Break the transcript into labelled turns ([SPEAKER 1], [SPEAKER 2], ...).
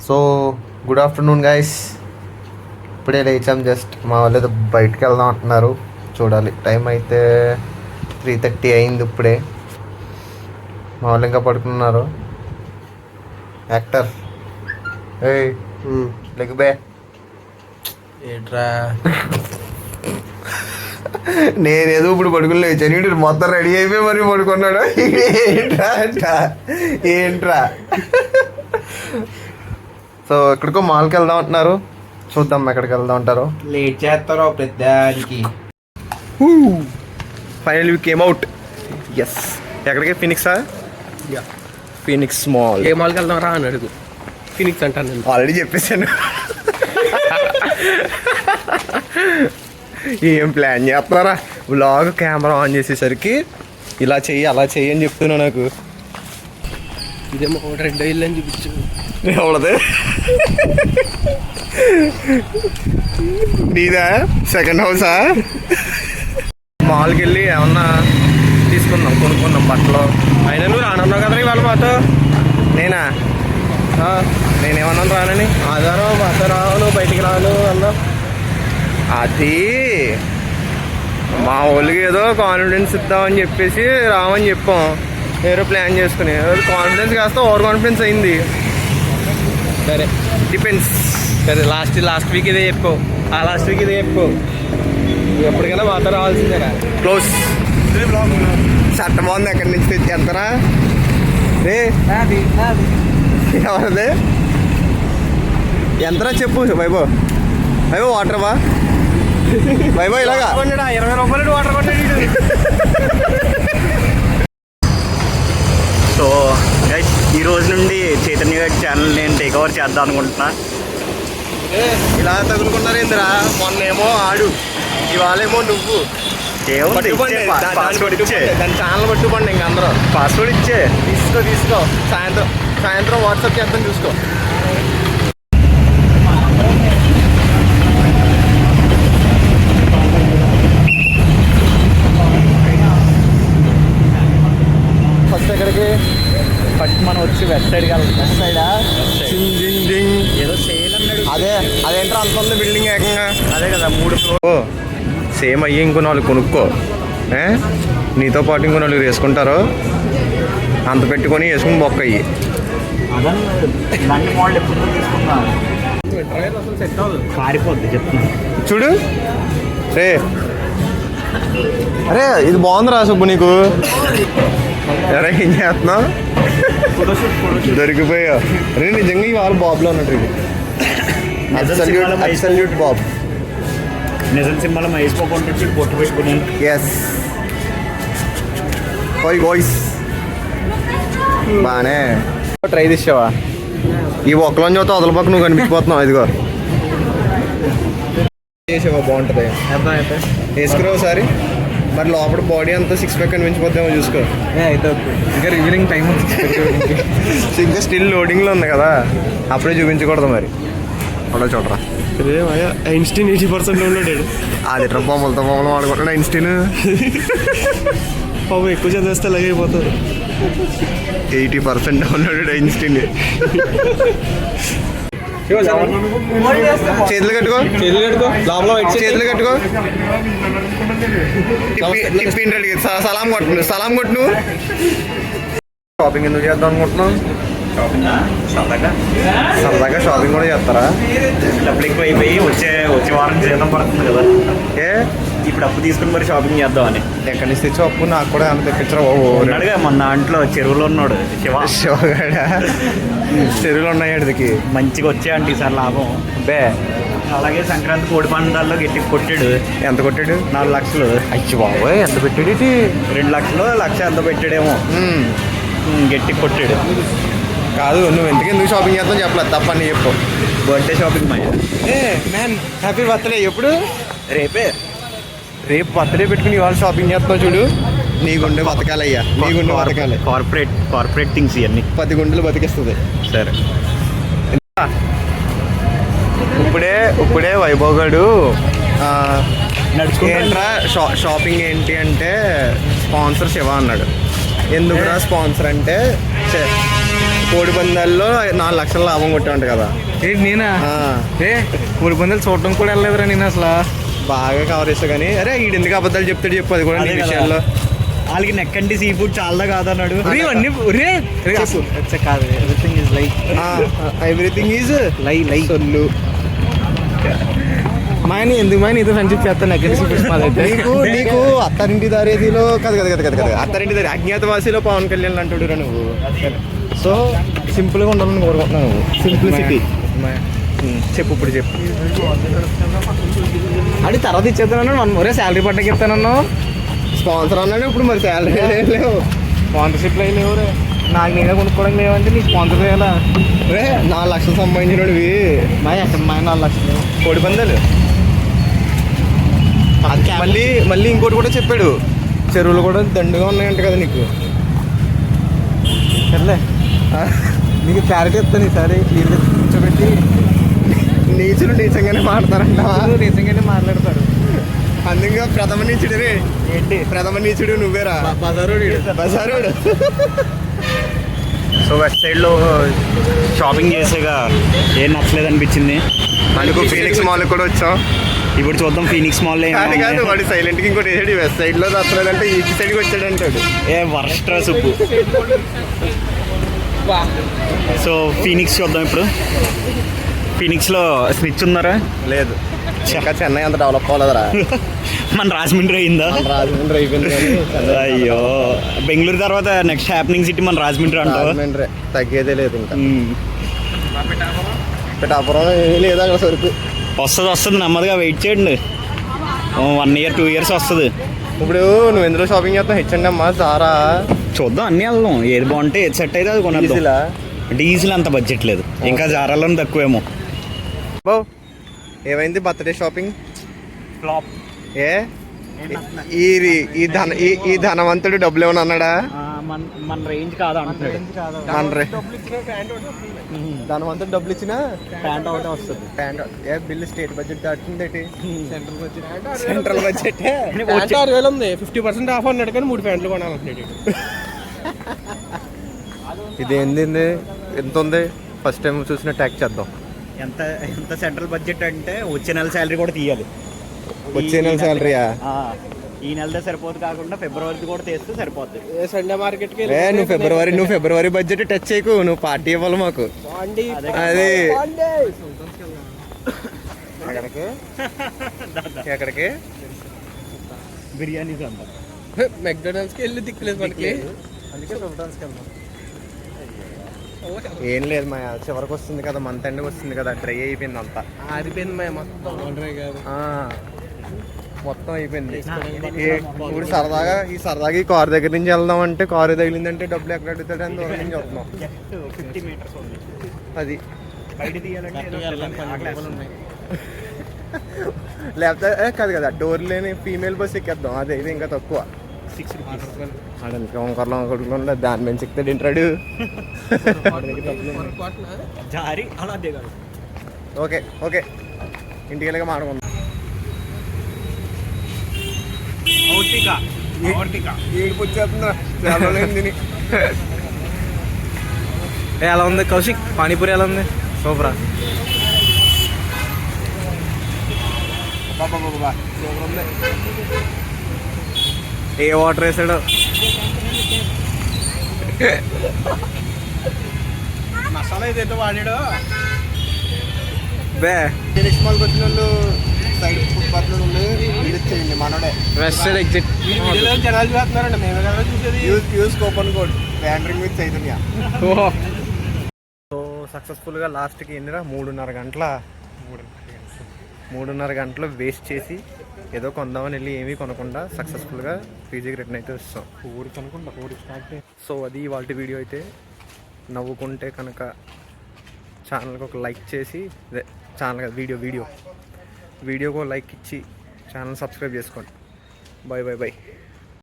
[SPEAKER 1] So good afternoon guys. ఇప్పుడే లేచాం. Just మా వాళ్ళు ఏదో బయటకు వెళ్దాం అంటున్నారు. చూడాలి. టైం అయితే 3:30 అయింది ఇప్పుడే. మా వాళ్ళు ఇంకా పడుకున్నారు. యాక్టర్ లెగ్ బే
[SPEAKER 2] ఏంట్రా
[SPEAKER 1] నేనేదో ఇప్పుడు పడుకుని లేచాను. వీడు మొత్తం రెడీ అయిపోయి మరి పడుకున్నాడు. ఏంట్రా సో ఎక్కడికో మాల్కి వెళ్దాం అంటున్నారు. చూద్దాం ఎక్కడికి వెళ్దాం అంటారు.
[SPEAKER 2] లేట్ చేస్తారో ప్రతిదానికి.
[SPEAKER 1] Final came out. ఎస్. ఎక్కడికి? ఫినిక్సా? Phoenix mall.
[SPEAKER 2] ఏ మాల్కి వెళ్దాం రా అని అడుగు. ఫినిక్స్ అంటాను నేను.
[SPEAKER 1] ఆల్రెడీ చెప్పేశాను. ఏం ప్లాన్ చేస్తున్నారా? వ్లాగ్ కెమెరా ఆన్ చేసేసరికి ఇలా చెయ్యి అలా చెయ్యి అని చెప్తున్నా. నాకు
[SPEAKER 2] ఇదేమో 2 ఇల్లు అని చూపించు.
[SPEAKER 1] ఎవడది? నీదా? సెకండ్ హౌసా? మాల్కి వెళ్ళి ఏమన్నా తీసుకుందాం, కొనుక్కుందాం బట్టలు.
[SPEAKER 2] అయినా నువ్వు రానున్నావు కదరా ఇవాళ మాతో.
[SPEAKER 1] నేనా? నేనేమన్నాను రానని?
[SPEAKER 2] ఆధారం మాతో రావు, నువ్వు బయటికి రాను అన్నా.
[SPEAKER 1] అది మా వాళ్ళకి ఏదో కాన్ఫిడెన్స్ ఇద్దామని చెప్పేసి రామని చెప్పాం. ఏదో ప్లాన్ చేసుకుని కాన్ఫిడెన్స్ కాస్త ఓవర్ కాన్ఫిడెన్స్ అయింది.
[SPEAKER 2] సరే,
[SPEAKER 1] డిపెండ్స్.
[SPEAKER 2] సరే లాస్ట్ వీక్ ఇదే చెప్పుకో. ఆ లాస్ట్ వీక్ ఇదే చెప్పుకో. ఎప్పటికైనా మాతో రావాల్సిందేనా.
[SPEAKER 1] క్లోజ్. చట్ట బాగుంది. ఎక్కడి నుంచి తెచ్చేస్తారా? రే ఎవరది? ఎంతరా చెప్పు. వైభవ్ వాటర్ బా. వైభవ్ ఇలాగా
[SPEAKER 2] 20 రూపాయలు వాటర్ కొట్టాడు.
[SPEAKER 3] సో గైస్, ఈ రోజు నుండి చైతన్య గారి ఛానల్ నేను టేక్ ఓవర్ చేద్దాం అనుకుంటున్నా.
[SPEAKER 1] ఇలా తగులుకున్నారు ఏందిరా? మొన్నేమో ఆడు, ఇవాళేమో నువ్వు.
[SPEAKER 3] పాస్వర్డ్ ఇచ్చే,
[SPEAKER 1] దాని ఛానల్ పట్టుకోండి. ఇంక అందరూ
[SPEAKER 3] పాస్వర్డ్ ఇచ్చే.
[SPEAKER 1] తీసుకో. సాయంత్రం వాట్సాప్ చేస్తాను, చూసుకో. ఫస్ట్ ఎక్కడికి?
[SPEAKER 3] ఫస్ట్ మనం వచ్చి వెస్ట్ సైడ్కి వెళ్తాం.
[SPEAKER 1] వెస్ట్ సైడా?
[SPEAKER 3] ఏదో సేల్ అన్నాడు.
[SPEAKER 1] అదేంట్రా అంత ఉంది బిల్డింగ్ ఏకంగా.
[SPEAKER 3] అదే కదా 3 ఫ్లోర్.
[SPEAKER 1] సేమ్ అయ్యి ఇంకో 4 కొనుక్కో. నీతో పాటు ఇంకో 4 వేసుకుంటారు. అంత పెట్టుకొని వేసుకుని బొక్క అయ్యి.
[SPEAKER 3] ఇలాంటి మోడల్ ఎప్పుడు తీసుకున్నాను. కారిపోద్ది చెప్తున్నా.
[SPEAKER 1] చూడు రే. అరే ఇది బాగుందిరా సుబ్బు నీకు. అరే ఏం చేస్తున్నావు? దొరికిపోయా. అరే నిజంగా ఇవాళ బాబులో ఉన్నట్టు. ఇది అబ్సల్యూట్ బాబ్.
[SPEAKER 3] నిజం సినిమాలో మహేష్ బాబు ఉంటుంది, బొట్టు పెట్టుకుని.
[SPEAKER 1] ఎస్ వాయిస్ బానే. ట్రై తీసావా? ఈ ఒక్కలోని చూస్తే వదల పక్క నువ్వు కనిపించిపోతున్నావు. ఇదిగో చేసావా? బాగుంటుంది. వేసుకురా ఒకసారి. మరి లోపల బాడీ అంతా 6 ప్యాక్ కనిపించిపోద్దామో చూసుకో.
[SPEAKER 2] అయితే ఇంకా రివీలింగ్ టైం
[SPEAKER 1] ఇంకా స్టిల్ లోడింగ్లో ఉంది కదా, అప్పుడే చూపించకూడదు. మరి అలా చూడరా.
[SPEAKER 2] ఐన్స్టీన్ 80% ఉన్నాడు.
[SPEAKER 1] అది బొమ్మలతో బొమ్మలు వాడుకుంటాడు ఐన్స్టీన్.
[SPEAKER 2] బాబు ఎక్కువ చదివేస్తే అలాగే అయిపోతారు.
[SPEAKER 1] 80% ఉన్నాడు ఐన్స్టీన్. చేతులు కట్టుకో. చేతులు కట్టుకో. సలాం కొట్టు నువ్వు. షాపింగ్ ఎందుకు చేద్దాం అనుకుంటున్నావు? సరదాగా షాపింగ్ కూడా చేస్తారా?
[SPEAKER 3] డబ్బులు ఎక్కువ అయిపోయి వచ్చే వారం జీతం పడుతుంది కదా. ఇప్పుడు అప్పు తీసుకుని మరి షాపింగ్ చేద్దామని.
[SPEAKER 1] ఎక్కడి నుంచి తెచ్చా అప్పు? నాకు కూడా అంత తెప్పించరా.
[SPEAKER 3] ఉన్నాడుగా మన దాంట్లో చెరువులో ఉన్నాడు
[SPEAKER 1] శివగాడ. చెరువులు ఉన్నాయి అడికి.
[SPEAKER 3] మంచిగా వచ్చాయంటే ఈసారి లాభం.
[SPEAKER 1] బే
[SPEAKER 3] అలాగే సంక్రాంతి కోడి పందాల్లో గట్టి కొట్టాడు.
[SPEAKER 1] ఎంత కొట్టాడు?
[SPEAKER 3] 4 లక్షలు.
[SPEAKER 1] అయ్యి బాబోయ్, ఎంత పెట్టాడు?
[SPEAKER 3] 2 లక్షలు 1,00,000 ఎంత పెట్టాడేమో. గట్టి కొట్టాడు.
[SPEAKER 1] కాదు, నువ్వు ఎందుకు షాపింగ్ చేద్దాం చెప్పలేదు. తప్పని చెప్పు.
[SPEAKER 3] Birthday shopping Maya.
[SPEAKER 1] Man happy birthday. ఎప్పుడు?
[SPEAKER 3] రేపే.
[SPEAKER 1] రేపు బర్త్డే పెట్టుకుని ఇవాళ షాపింగ్ చేస్తావు చూడు. నీ గుండె బతకాలయ్యా. నీ గుండె బతకాలి.
[SPEAKER 3] కార్పొరేట్ థింగ్స్ ఇవన్నీ
[SPEAKER 1] 10 గుండెలు బతికిస్తుంది.
[SPEAKER 3] సరే.
[SPEAKER 1] ఇప్పుడే వైభవ్ గారు
[SPEAKER 3] నడుచుకుంటా
[SPEAKER 1] ఏంట్రా షాపింగ్ ఏంటి అంటే స్పాన్సర్ శివ అన్నాడు. ఎందుకురా స్పాన్సర్ అంటే కోడి పందాల్లో 4 లక్షల లాభం కొట్టామంట కదా.
[SPEAKER 2] ఏంటి నేనా?
[SPEAKER 1] ఆ,
[SPEAKER 2] కోడి పందాలు చూడటం కూడా వెళ్ళలేదురా నేను అసలు.
[SPEAKER 1] బాగా కవర్ చేస్తా కానీ అరే ఈడు ఎందుకు అబద్ధాలు చెప్తాడు చెప్పు, అది కూడా నీ
[SPEAKER 3] అదే కదా.
[SPEAKER 1] విషయాల్లో.
[SPEAKER 3] వాళ్ళకి నెక్ అంటే సీ ఫుడ్ చాలా కాదన్నాడు.
[SPEAKER 2] అన్నీ కాదు, ఎవ్రీథింగ్ ఇస్ లై.
[SPEAKER 1] ఎవ్రీథింగ్ ఈజ్
[SPEAKER 2] లై
[SPEAKER 1] సొల్లు.
[SPEAKER 2] మాయని ఎందుకు మాయని ఇదో ఫ్రెండ్షిప్ చేస్తాను ఎక్కడి మాదైతే.
[SPEAKER 1] నీకు అత్తారింటి దారేదిలో కదా అత్తారింటి దారి అజ్ఞాతవాసిలో పవన్ కళ్యాణ్ అంటాడు నువ్వు. సో సింపుల్గా ఉండాలని కోరుకుంటున్నావు నువ్వు. సింప్లిసిటీ. చెప్పు ఇప్పుడు చెప్పు.
[SPEAKER 2] అది తర్వాత ఇచ్చేస్తానన్నా ఒరే శాలరీ పట్టకి ఇస్తానన్నా.
[SPEAKER 1] స్పాన్సర్ అన్నాడు ఇప్పుడు మరి శాలరీ లేవు,
[SPEAKER 2] స్పాన్సర్షిప్లు అయి లేవు రే. నాకు నేనే కొనుక్కోవడం లేవంటే నీకు స్పాన్సర్ చేయాలా
[SPEAKER 1] రే. 4 లక్షలు సంపాదించినోడివి.
[SPEAKER 2] మా 4 లక్షలు
[SPEAKER 1] కోడి పందాలు. మళ్ళీ ఇంకోటి కూడా చెప్పాడు, చెరువులు కూడా దండుగా ఉన్నాయంట కదా నీకు.
[SPEAKER 2] సర్లే నీకు క్లారిటీ ఇస్తాను ఈసారి క్లియర్గా కూర్చోబెట్టి.
[SPEAKER 1] నీచులు నీచంగానే మాడతారంట.
[SPEAKER 2] నిజంగానే మాట్లాడతారు.
[SPEAKER 1] అందుకే ప్రథమ నీచుడు రే.
[SPEAKER 2] ఏంటి
[SPEAKER 1] ప్రథమ నీచుడు నువ్వేరా. బజారోడు.
[SPEAKER 3] సో వెస్ట్ సైడ్లో షాపింగ్ చేసేగా ఏం నచ్చలేదు అనిపించింది.
[SPEAKER 1] అందుకు ఫీనిక్స్ మాల్ కూడా వచ్చాం.
[SPEAKER 3] ఇప్పుడు చూద్దాం ఫీనిక్స్ మాల్లో
[SPEAKER 1] అది కాదు వాడు సైలెంట్గా ఇంకోటి వేసాడు, వెస్ట్ సైడ్లో నచ్చలేదంటే ఈస్ట్ సైడ్కి వచ్చాడు అంటాడు.
[SPEAKER 3] ఏ వర్స్ట్ సుబ్బు. సో ఫీనిక్స్ చూద్దాం ఇప్పుడు. ఫీనిక్స్లో స్నిచ్ ఉన్నారా?
[SPEAKER 1] లేదు, ఇంకా చెన్నై అంత డెవలప్ అవ్వలేదురా.
[SPEAKER 3] మన రాజమండ్రి అయిందా?
[SPEAKER 1] రాజమండ్రి అయిపోయింది కానీ
[SPEAKER 3] అయ్యో, బెంగళూరు తర్వాత నెక్స్ట్ హ్యాపెనింగ్ సిటీ మన రాజమండ్రి అంటావా?
[SPEAKER 1] రాజమండ్రి తగ్గేదే లేదు ఇంకా. పిఠాపురం లేదు అక్కడ సరుకు.
[SPEAKER 3] వస్తుంది నెమ్మదిగా వెయిట్ చేయండి. 1 year 2 years వస్తుంది.
[SPEAKER 1] ఇప్పుడు నువ్వు ఎందులో షాపింగ్ చేస్తావు? H&M సారా
[SPEAKER 3] చూద్దాం, అన్నీ వెళ్దాం. ఏది బాగుంటే ఏది సెట్ అయితే అది కొనేద్దాం. డీజిల్ అంత బడ్జెట్ లేదు, ఇంకా జారాలను తక్కువేమో.
[SPEAKER 1] ఏమైంది బర్త్డే షాపింగ్?
[SPEAKER 3] ఫ్లాప్.
[SPEAKER 1] ఏ ఈ ధనవంతుడు డబ్బులు ఏమన్నా అన్నాడా?
[SPEAKER 3] మన రేంజ్ కాదు అంటున్నాడు.
[SPEAKER 1] ధనవంతుడు డబ్బులు ఇచ్చినా
[SPEAKER 3] ప్యాంట్ ఒకటే వస్తుంది.
[SPEAKER 1] ప్యాంట్ ఏ బిల్లు స్టేట్ బడ్జెట్ దాటింది. సెంట్రల్ బడ్జెట్
[SPEAKER 2] 6,000 ఉంది. 50% ఆఫ్ అన్నాడు కానీ 3 ప్యాంట్లు కొనాలంటున్నాడు.
[SPEAKER 1] ఇది ఏంది ఎంత ఉంది? ఫస్ట్ టైం చూసిన ట్యాక్ చేద్దాం.
[SPEAKER 3] ఎంత సెంట్రల్ బడ్జెట్ అంటే వచ్చే నెల శాలరీ కూడా తీయాలి.
[SPEAKER 1] వచ్చే నెల శాలరీయా?
[SPEAKER 3] ఈ నెలదే సరిపోదు, కాకుండా ఫిబ్రవరి కూడా తీస్తే సరిపోద్ది.
[SPEAKER 2] సండే మార్కెట్కి
[SPEAKER 1] నువ్వు ఫిబ్రవరి బడ్జెట్ టచ్ చేయకు, నువ్వు పార్టీ ఇవ్వాలి మాకు. అది ఎక్కడికి
[SPEAKER 3] బిర్యానీస్ అంట.
[SPEAKER 2] మెక్డొనాల్డ్స్కి వెళ్ళి దిక్కులేదు మనకి. అందుకే సుల్తాన్స్కి వెళ్దాం.
[SPEAKER 1] ఏం లేదు మా చివరికి వస్తుంది కదా, మంత్ ఎండ్ వస్తుంది కదా, డ్రై అయిపోయింది అంతా.
[SPEAKER 2] ఆరిపోయింది మా మొత్తం డ్రై కాదు,
[SPEAKER 1] మొత్తం అయిపోయింది. ఇప్పుడు సరదాగా ఈ కారు దగ్గర నుంచి వెళ్దాం అంటే కారు తగిలిందంటే డబ్బులు ఎక్కడ అడుగుతాడు అని దూరం నుంచి వస్తున్నాం.
[SPEAKER 3] 50 meters ఉంది.
[SPEAKER 1] అది
[SPEAKER 3] బయట తీయాలంటే
[SPEAKER 1] లేకపోతే కాదు కదా, డోర్ లేని ఫీమేల్ బస్ ఎక్కేద్దాం. అదే ఇది ఇంకా తక్కువ.
[SPEAKER 3] 6 rupees.
[SPEAKER 1] ఇంకా వంకరలో కొడుకుంటే దాని మీద చెక్తాడు ఇంటాడు.
[SPEAKER 3] జారి అలా దిగాడు.
[SPEAKER 1] ఓకే ఇంటికి వెళ్ళగా మాట్లాడుకుందాం.
[SPEAKER 2] ఎలా ఉంది కౌశిక్? పానీపూరి ఎలా ఉంది? సూపరా? ఏ వాటర్ వేసాడు? మసాలా ఏదైతే వాడాడో
[SPEAKER 1] బే. ఫినిక్స్ మాల్కి వచ్చిన వాళ్ళు సైడ్ ఫుట్పాత్ లో చేయండి మనోడే.
[SPEAKER 2] West side exit.
[SPEAKER 1] జనాలు చూస్తున్నారండి, మేము కదా చూసేది. Use coupon code wandering with Chaitanya. So సక్సెస్ఫుల్గా లాస్ట్కి ఎన్నిరా 3.5 గంటలు వేస్ట్ చేసి ఏదో కొందామని వెళ్ళి ఏమీ కొనకుండా సక్సెస్ఫుల్గా పీజీకి రిటర్న్ అయితే వస్తాం. సో అది ఇవాళ వీడియో అయితే. నవ్వుకుంటే కనుక ఛానల్కి ఒక లైక్ చేసి, ఛానల్ వీడియోకి లైక్ ఇచ్చి ఛానల్ సబ్స్క్రైబ్ చేసుకోండి. బాయ్.